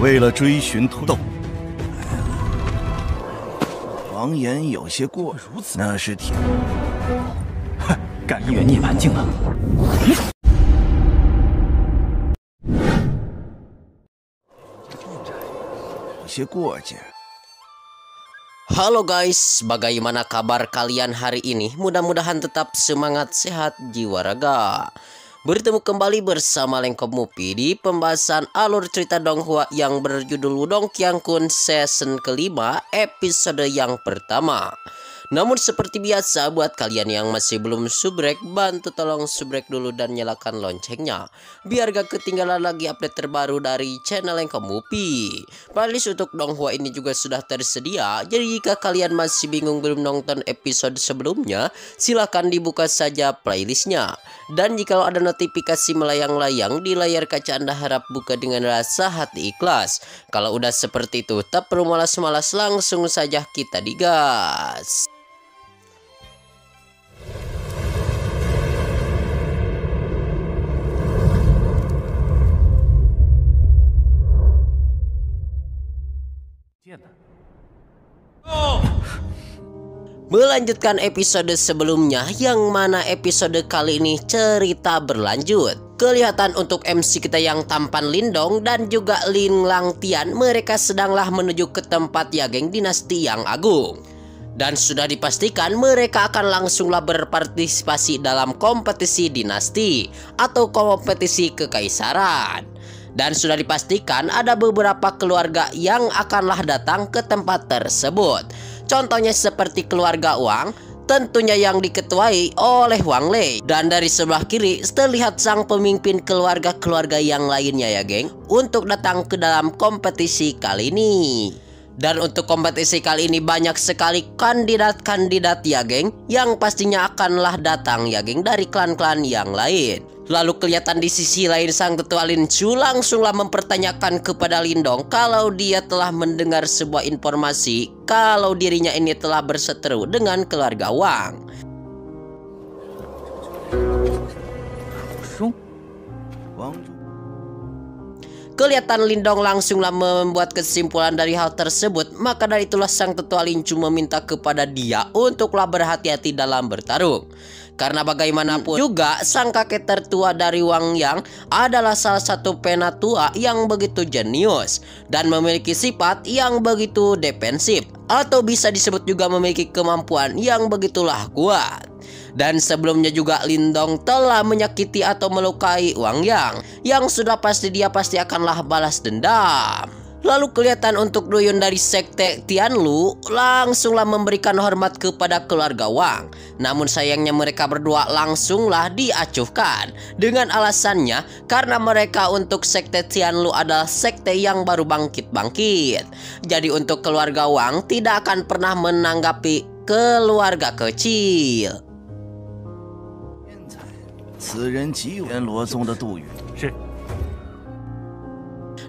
为了追寻土豆，王岩有些过，那是挺……哼，敢一元涅槃境了。有些过节。 Halo guys, bagaimana kabar kalian hari ini? Mudah-mudahan tetap semangat, sehat, jiwa raga. Bertemu kembali bersama Lengkop Mupi di pembahasan alur cerita Donghua yang berjudul Wudong Qiangkun season kelima episode yang pertama. Namun seperti biasa buat kalian yang masih belum subrek, bantu tolong subrek dulu dan nyalakan loncengnya biar gak ketinggalan lagi update terbaru dari channel Lengkop Mupi. Playlist untuk Donghua ini juga sudah tersedia, jadi jika kalian masih bingung belum nonton episode sebelumnya, silahkan dibuka saja playlistnya. Dan jika ada notifikasi melayang-layang di layar kaca, Anda harap buka dengan rasa hati ikhlas. Kalau udah seperti itu, tak perlu malas-malas, langsung saja kita digas. Melanjutkan episode sebelumnya, yang mana episode kali ini cerita berlanjut. Kelihatan untuk MC kita yang tampan Lindong dan juga Lin Langtian, mereka sedanglah menuju ke tempat Yageng dinasti yang agung. Dan sudah dipastikan mereka akan langsunglah berpartisipasi dalam kompetisi dinasti atau kompetisi kekaisaran. Dan sudah dipastikan ada beberapa keluarga yang akanlah datang ke tempat tersebut. Contohnya seperti keluarga Wang, tentunya yang diketuai oleh Wang Lei. Dan dari sebelah kiri terlihat sang pemimpin keluarga-keluarga yang lainnya ya geng, untuk datang ke dalam kompetisi kali ini. Dan untuk kompetisi kali ini banyak sekali kandidat-kandidat ya geng, yang pastinya akanlah datang ya geng dari klan-klan yang lain. Lalu kelihatan di sisi lain sang ketua Lin Chu langsunglah mempertanyakan kepada Lindong kalau dia telah mendengar sebuah informasi kalau dirinya ini telah berseteru dengan keluarga Wang. Kelihatan Lindong langsunglah membuat kesimpulan dari hal tersebut, maka dari itulah sang tetua Lin Chu meminta kepada dia untuklah berhati-hati dalam bertarung. Karena bagaimanapun juga sang kakek tertua dari Wang Yang adalah salah satu penatua yang begitu jenius dan memiliki sifat yang begitu defensif, atau bisa disebut juga memiliki kemampuan yang begitulah kuat. Dan sebelumnya juga Lindong telah menyakiti atau melukai Wang Yang, yang sudah pasti dia pasti akanlah balas dendam. Lalu kelihatan untuk duyun dari sekte Tianlu langsunglah memberikan hormat kepada keluarga Wang. Namun sayangnya mereka berdua langsunglah diacuhkan dengan alasannya karena mereka untuk sekte Tianlu adalah sekte yang baru bangkit-bangkit. Jadi untuk keluarga Wang tidak akan pernah menanggapi keluarga kecil.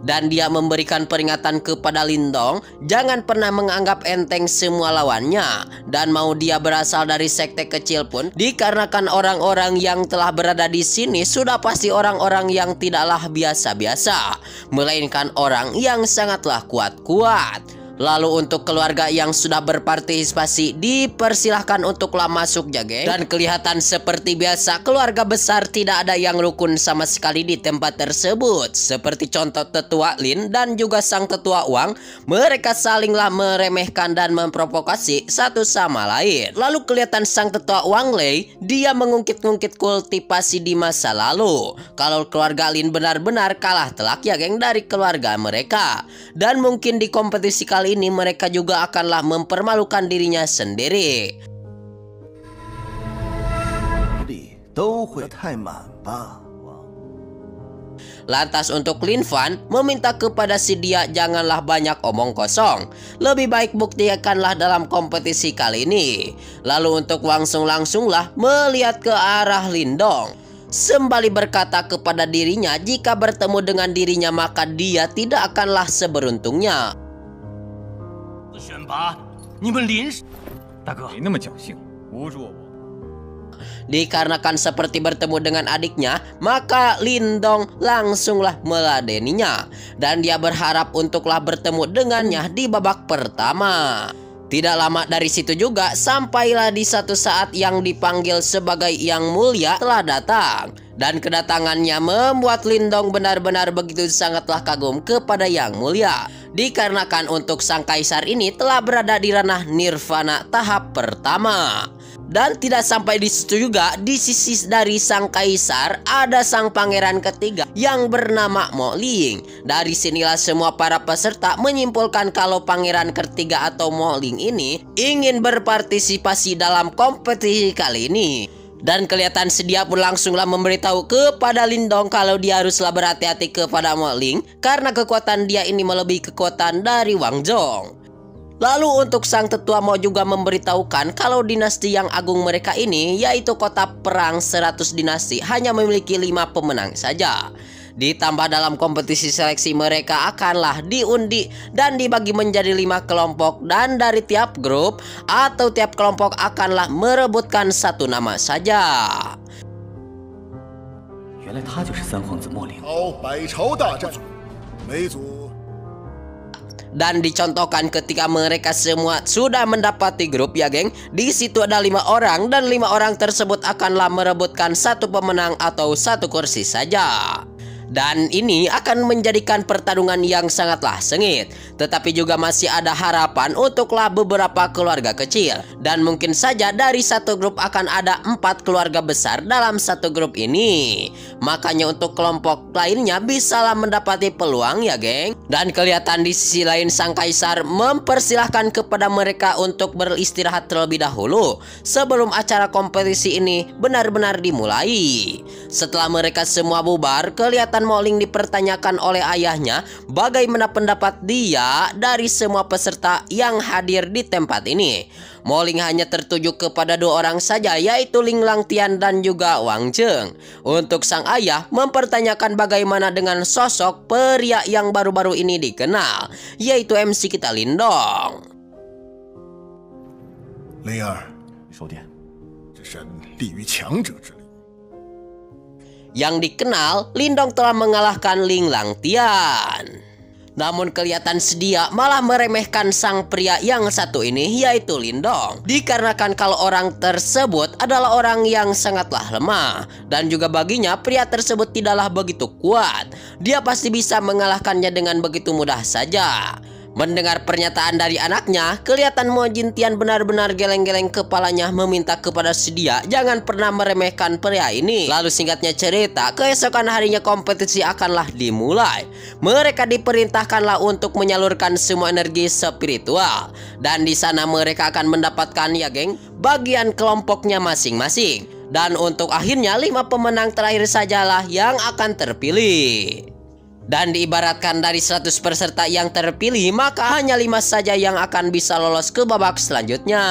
Dan dia memberikan peringatan kepada Lindong, jangan pernah menganggap enteng semua lawannya. Dan mau dia berasal dari sekte kecil pun, dikarenakan orang-orang yang telah berada di sini sudah pasti orang-orang yang tidaklah biasa-biasa, melainkan orang yang sangatlah kuat-kuat. Lalu untuk keluarga yang sudah berpartisipasi dipersilahkan untuklah masuk ya geng. Dan kelihatan seperti biasa keluarga besar tidak ada yang rukun sama sekali di tempat tersebut. Seperti contoh tetua Lin dan juga sang tetua Wang, mereka salinglah meremehkan dan memprovokasi satu sama lain. Lalu kelihatan sang tetua Wang Lei, dia mengungkit-ungkit kultivasi di masa lalu. Kalau keluarga Lin benar-benar kalah telak ya geng dari keluarga mereka. Dan mungkin di kompetisi kali ini mereka juga akanlah mempermalukan dirinya sendiri. Lantas untuk Lin Fan meminta kepada si dia janganlah banyak omong kosong, lebih baik buktikanlah dalam kompetisi kali ini. Lalu untuk langsung-langsunglah melihat ke arah Lindong, sembari berkata kepada dirinya jika bertemu dengan dirinya maka dia tidak akanlah seberuntungnya. 选拔，你们临时，大哥，没那么侥幸，侮辱我。Dikarenakan seperti bertemu dengan adiknya, maka Lindong langsunglah meladeninya. Dan dia berharap untuklah bertemu dengannya di babak pertama. Tidak lama dari situ juga, sampailah di satu saat yang dipanggil sebagai Yang Mulia telah datang. Dan kedatangannya membuat Lindong benar-benar begitu sangatlah kagum kepada Yang Mulia. Dikarenakan untuk sang kaisar ini telah berada di ranah nirvana tahap pertama. Dan tidak sampai di situ juga, di sisi dari sang kaisar ada sang pangeran ketiga yang bernama Mo Ling. Dari sinilah semua para peserta menyimpulkan kalau pangeran ketiga atau Mo Ling ini ingin berpartisipasi dalam kompetisi kali ini. Dan kelihatan sedia pun langsunglah memberitahu kepada Lindong kalau dia haruslah berhati-hati kepada Mo Ling karena kekuatan dia ini melebihi kekuatan dari Wang Zhong. Lalu untuk sang tetua Mo juga memberitahukan kalau dinasti yang agung mereka ini, yaitu kota perang 100 dinasti, hanya memiliki 5 pemenang saja. Ditambah dalam kompetisi seleksi mereka akanlah diundi dan dibagi menjadi 5 kelompok, dan dari tiap grup atau tiap kelompok akanlah merebutkan 1 nama saja. 原来他就是三皇子莫林。百朝大战，每组。 Dan dicontohkan ketika mereka semua sudah mendapati grup ya geng. Di situ ada 5 orang dan 5 orang tersebut akanlah merebutkan 1 pemenang atau 1 kursi saja. Dan ini akan menjadikan pertarungan yang sangatlah sengit. Tetapi juga masih ada harapan untuklah beberapa keluarga kecil. Dan mungkin saja dari satu grup akan ada 4 keluarga besar dalam satu grup ini. Makanya untuk kelompok lainnya bisalah mendapati peluang ya geng. Dan kelihatan di sisi lain sang kaisar mempersilahkan kepada mereka untuk beristirahat terlebih dahulu sebelum acara kompetisi ini benar-benar dimulai. Setelah mereka semua bubar, kelihatan Mo Ling dipertanyakan oleh ayahnya bagaimana pendapat dia dari semua peserta yang hadir di tempat ini. Mo Ling hanya tertuju kepada 2 orang saja, yaitu Ling Langtian dan juga Wang Zheng. Untuk sang ayah mempertanyakan bagaimana dengan sosok pria yang baru-baru ini dikenal, yaitu MC kita Lindong. 灵儿，收殿。 这是立于强者之力。 Yang dikenal, Lindong telah mengalahkan Ling Langtian. Namun kelihatan sedia malah meremehkan sang pria yang satu ini, yaitu Lindong. Dikarenakan kalau orang tersebut adalah orang yang sangatlah lemah. Dan juga baginya pria tersebut tidaklah begitu kuat. Dia pasti bisa mengalahkannya dengan begitu mudah saja. Mendengar pernyataan dari anaknya, kelihatan Mo Jintian benar-benar geleng-geleng kepalanya meminta kepada sedia jangan pernah meremehkan pria ini. Lalu singkatnya cerita, keesokan harinya kompetisi akanlah dimulai. Mereka diperintahkanlah untuk menyalurkan semua energi spiritual. Dan di sana mereka akan mendapatkan ya geng, bagian kelompoknya masing-masing. Dan untuk akhirnya 5 pemenang terakhir sajalah yang akan terpilih. Dan diibaratkan dari 100 peserta yang terpilih, maka hanya 5 saja yang akan bisa lolos ke babak selanjutnya.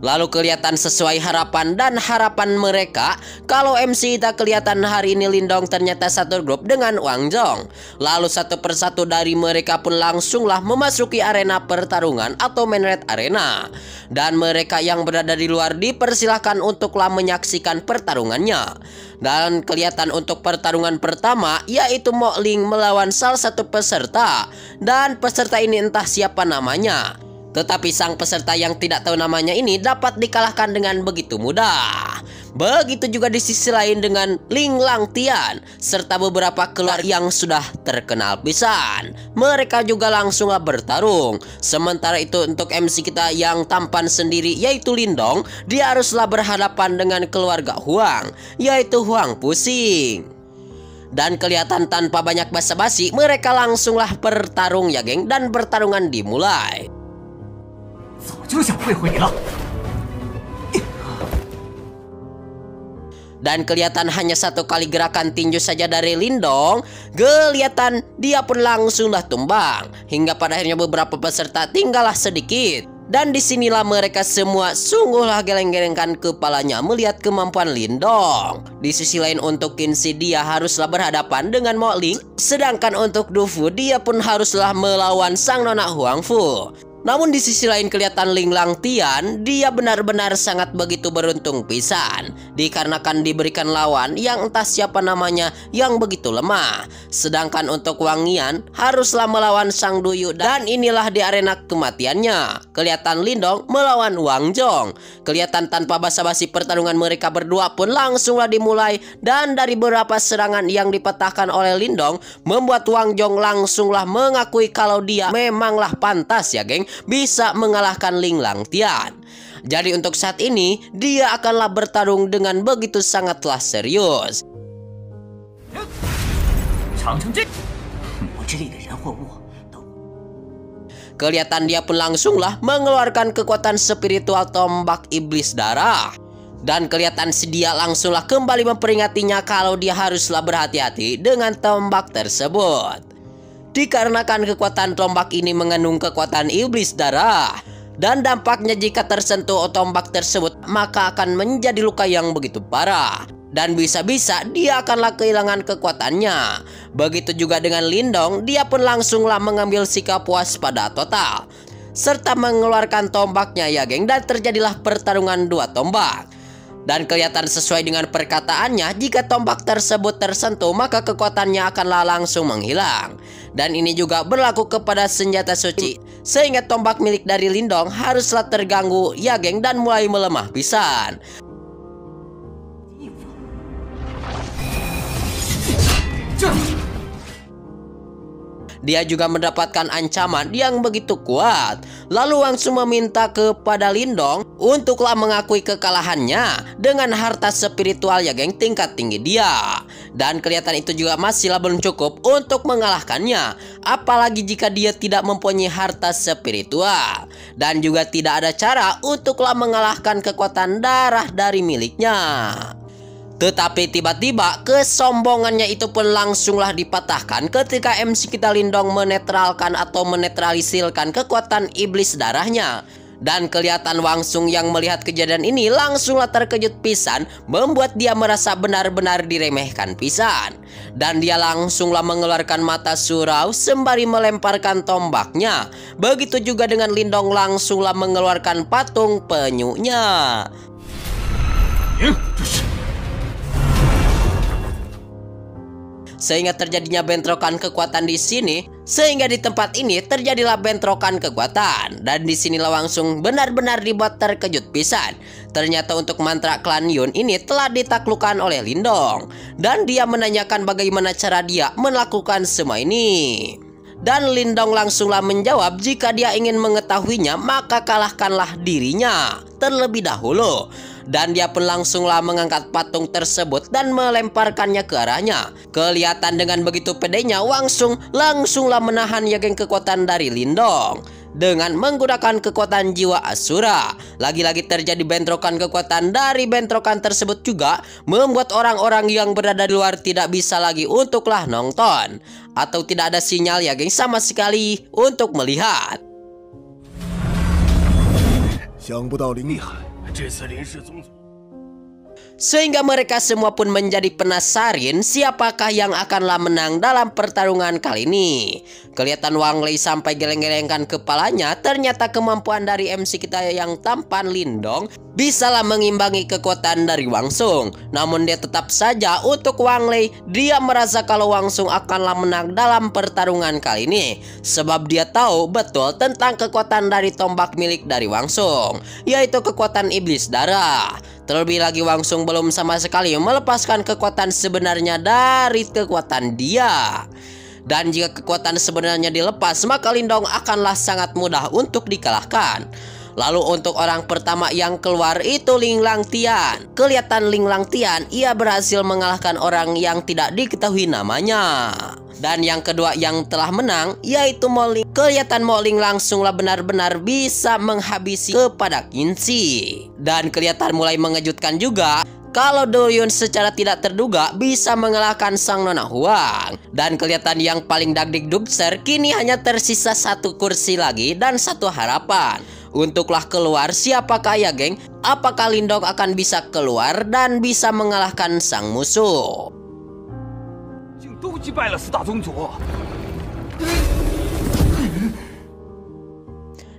Lalu kelihatan sesuai harapan dan harapan mereka kalau MC kita kelihatan hari ini Lindong ternyata satu grup dengan Wang Zhong. Lalu satu persatu dari mereka pun langsunglah memasuki arena pertarungan atau main red arena. Dan mereka yang berada di luar dipersilahkan untuklah menyaksikan pertarungannya. Dan kelihatan untuk pertarungan pertama yaitu Mo Ling melawan salah satu peserta. Dan peserta ini entah siapa namanya. Tetapi sang peserta yang tidak tahu namanya ini dapat dikalahkan dengan begitu mudah. Begitu juga di sisi lain dengan Ling Langtian serta beberapa keluarga yang sudah terkenal pisan. Mereka juga langsunglah bertarung. Sementara itu untuk MC kita yang tampan sendiri yaitu Lindong, dia haruslah berhadapan dengan keluarga Huang, yaitu Huang Puxing. Dan kelihatan tanpa banyak basa-basi mereka langsunglah bertarung ya geng, dan pertarungan dimulai. 早就想会回你了。 Dan kelihatan hanya satu kali gerakan tinju saja dari Lindong, kelihatan dia pun langsunglah tumbang. Hingga pada akhirnya beberapa peserta tinggallah sedikit. Dan disinilah mereka semua sungguhlah geleng-gelengkan kepalanya melihat kemampuan Lindong. Di sisi lain untuk Qinzi dia haruslah berhadapan dengan Mo Ling. Sedangkan untuk Du Fu dia pun haruslah melawan sang nona Huang Fu. Namun di sisi lain kelihatan Ling Langtian dia benar-benar sangat begitu beruntung pisan. Dikarenakan diberikan lawan yang entah siapa namanya yang begitu lemah. Sedangkan untuk Wang Yan haruslah melawan Sang Duyu. Dan inilah di arena kematiannya. Kelihatan Lindong melawan Wang Zhong. Kelihatan tanpa basa-basi pertarungan mereka berdua pun langsunglah dimulai. Dan dari beberapa serangan yang dipatahkan oleh Lindong membuat Wang Zhong langsunglah mengakui kalau dia memanglah pantas ya geng bisa mengalahkan Ling Langtian. Jadi untuk saat ini dia akanlah bertarung dengan begitu sangatlah serius. Kelihatan dia pun langsunglah mengeluarkan kekuatan spiritual tombak iblis darah. Dan kelihatan si dia langsunglah kembali memperingatinya kalau dia haruslah berhati-hati dengan tombak tersebut. Dikarenakan kekuatan tombak ini mengandung kekuatan iblis darah. Dan dampaknya jika tersentuh tombak tersebut maka akan menjadi luka yang begitu parah. Dan bisa-bisa dia akanlah kehilangan kekuatannya. Begitu juga dengan Lindong, dia pun langsunglah mengambil sikap waspada total. Serta mengeluarkan tombaknya ya geng, dan terjadilah pertarungan dua tombak. Dan kelihatan sesuai dengan perkataannya, jika tombak tersebut tersentuh maka kekuatannya akanlah langsung menghilang. Dan ini juga berlaku kepada senjata suci. Sehingga tombak milik dari Lindong haruslah terganggu ya geng dan mulai melemah pisan. Dia juga mendapatkan ancaman yang begitu kuat. Lalu langsung meminta kepada Lindong untuklah mengakui kekalahannya dengan harta spiritual ya geng tingkat tinggi dia. Dan kelihatan itu juga masihlah belum cukup untuk mengalahkannya. Apalagi jika dia tidak mempunyai harta spiritual. Dan juga tidak ada cara untuklah mengalahkan kekuatan darah dari miliknya. Tetapi tiba-tiba kesombongannya itu pun langsunglah dipatahkan ketika MC kita Lindong menetralkan atau menetralisirkan kekuatan iblis darahnya. Dan kelihatan Wang Sung yang melihat kejadian ini langsunglah terkejut pisan, membuat dia merasa benar-benar diremehkan pisan. Dan dia langsunglah mengeluarkan mata surau sembari melemparkan tombaknya. Begitu juga dengan Lindong langsunglah mengeluarkan patung penyunya. Sehingga terjadinya bentrokan kekuatan di sini. Sehingga di tempat ini terjadilah bentrokan kekuatan. Dan disinilah langsung benar-benar dibuat terkejut pisan. Ternyata untuk mantra klan Yun ini telah ditaklukkan oleh Lindong. Dan dia menanyakan bagaimana cara dia melakukan semua ini. Dan Lindong langsunglah menjawab jika dia ingin mengetahuinya maka kalahkanlah dirinya terlebih dahulu. Dan dia pun langsunglah mengangkat patung tersebut dan melemparkannya ke arahnya. Kelihatan dengan begitu pedenya Wang Sung langsunglah menahan ya geng kekuatan dari Lindong dengan menggunakan kekuatan jiwa Asura. Lagi-lagi terjadi bentrokan kekuatan. Dari bentrokan tersebut juga membuat orang-orang yang berada di luar tidak bisa lagi untuklah nonton. Atau tidak ada sinyal ya geng sama sekali untuk melihat. Sehingga mereka semua pun menjadi penasaran siapakah yang akanlah menang dalam pertarungan kali ini. Kelihatan Wang Lei sampai geleng-gelengkan kepalanya. Ternyata kemampuan dari MC kita yang tampan Lindong bisalah mengimbangi kekuatan dari Wang Sung. Namun dia tetap saja untuk Wang Lei, dia merasa kalau Wang Sung akanlah menang dalam pertarungan kali ini. Sebab dia tahu betul tentang kekuatan dari tombak milik dari Wang Sung, yaitu kekuatan iblis darah. Terlebih lagi Wang Sung belum sama sekali melepaskan kekuatan sebenarnya dari kekuatan dia. Dan jika kekuatan sebenarnya dilepas maka Lindong akanlah sangat mudah untuk dikalahkan. Lalu untuk orang pertama yang keluar itu Ling Langtian. Kelihatan Ling Langtian ia berhasil mengalahkan orang yang tidak diketahui namanya. Dan yang kedua yang telah menang yaitu Mo Ling. Kelihatan Mo Ling langsunglah benar-benar bisa menghabisi kepada Qinzi. Dan kelihatan mulai mengejutkan juga kalau Do Yun secara tidak terduga bisa mengalahkan sang nona Huang. Dan kelihatan yang paling dagdikdugser kini hanya tersisa satu kursi lagi dan satu harapan. Untuklah keluar, siapakah ya geng? Apakah Lindong akan bisa keluar dan bisa mengalahkan sang musuh?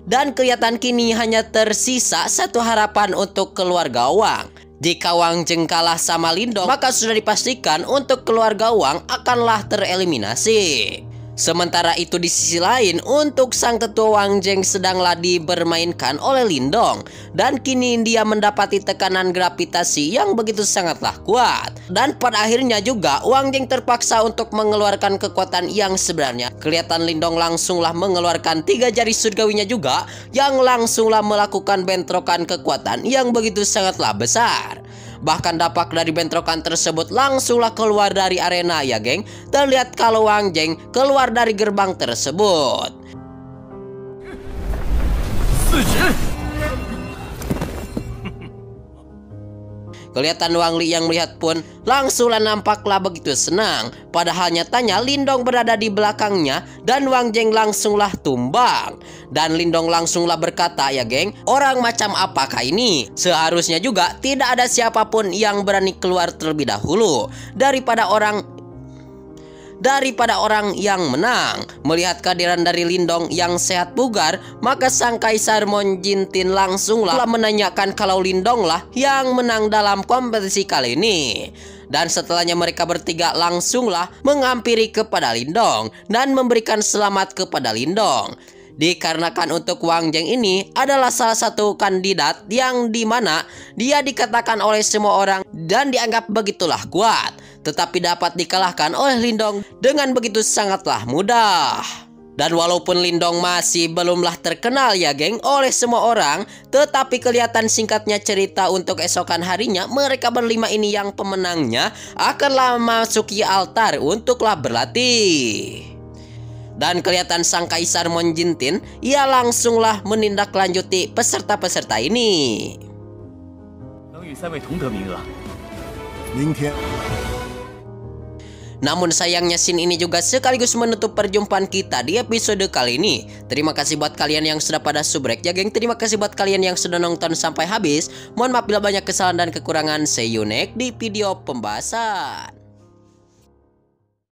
Dan kelihatan kini hanya tersisa satu harapan untuk keluarga Wang. Jika Wang Jing kalah sama Lindong, maka sudah dipastikan untuk keluarga Wang akanlah tereliminasi. Sementara itu di sisi lain, untuk sang tetua Wang Jing sedanglah dibermainkan oleh Lindong. Dan kini dia mendapati tekanan gravitasi yang begitu sangatlah kuat. Dan pada akhirnya juga Wang Jing terpaksa untuk mengeluarkan kekuatan yang sebenarnya. Kelihatan Lindong langsunglah mengeluarkan 3 jari surgawinya juga, yang langsunglah melakukan bentrokan kekuatan yang begitu sangatlah besar. Bahkan dampak dari bentrokan tersebut langsunglah keluar dari arena ya geng. Terlihat kalau Wang Jing keluar dari gerbang tersebut. Kelihatan Wang Li yang melihat pun langsunglah nampaklah begitu senang. Padahal nyatanya Lindong berada di belakangnya dan Wang Jing langsunglah tumbang. Dan Lindong langsunglah berkata ya geng, orang macam apakah ini? Seharusnya juga tidak ada siapapun yang berani keluar terlebih dahulu daripada orang yang menang. Melihat kehadiran dari Lindong yang sehat bugar, maka sang Kaisar Mon Jintin langsunglah menanyakan kalau Lindong lah yang menang dalam kompetisi kali ini. Dan setelahnya mereka bertiga langsunglah menghampiri kepada Lindong dan memberikan selamat kepada Lindong. Dikarenakan untuk Wang Jing ini adalah salah satu kandidat yang dimana dia dikatakan oleh semua orang dan dianggap begitulah kuat, tetapi dapat dikalahkan oleh Lindong dengan begitu sangatlah mudah. Dan walaupun Lindong masih belumlah terkenal ya geng oleh semua orang, tetapi kelihatan singkatnya cerita untuk esokan harinya mereka berlima ini yang pemenangnya akanlah memasuki altar untuklah berlatih. Dan kelihatan sang Kaisar Mon Jintin, ia langsunglah menindaklanjuti peserta-peserta ini. Namun sayangnya scene ini juga sekaligus menutup perjumpaan kita di episode kali ini. Terima kasih buat kalian yang sudah pada subrek ya geng. Terima kasih buat kalian yang sudah nonton sampai habis. Mohon maaf bila banyak kesalahan dan kekurangan. See you next di video pembahasan.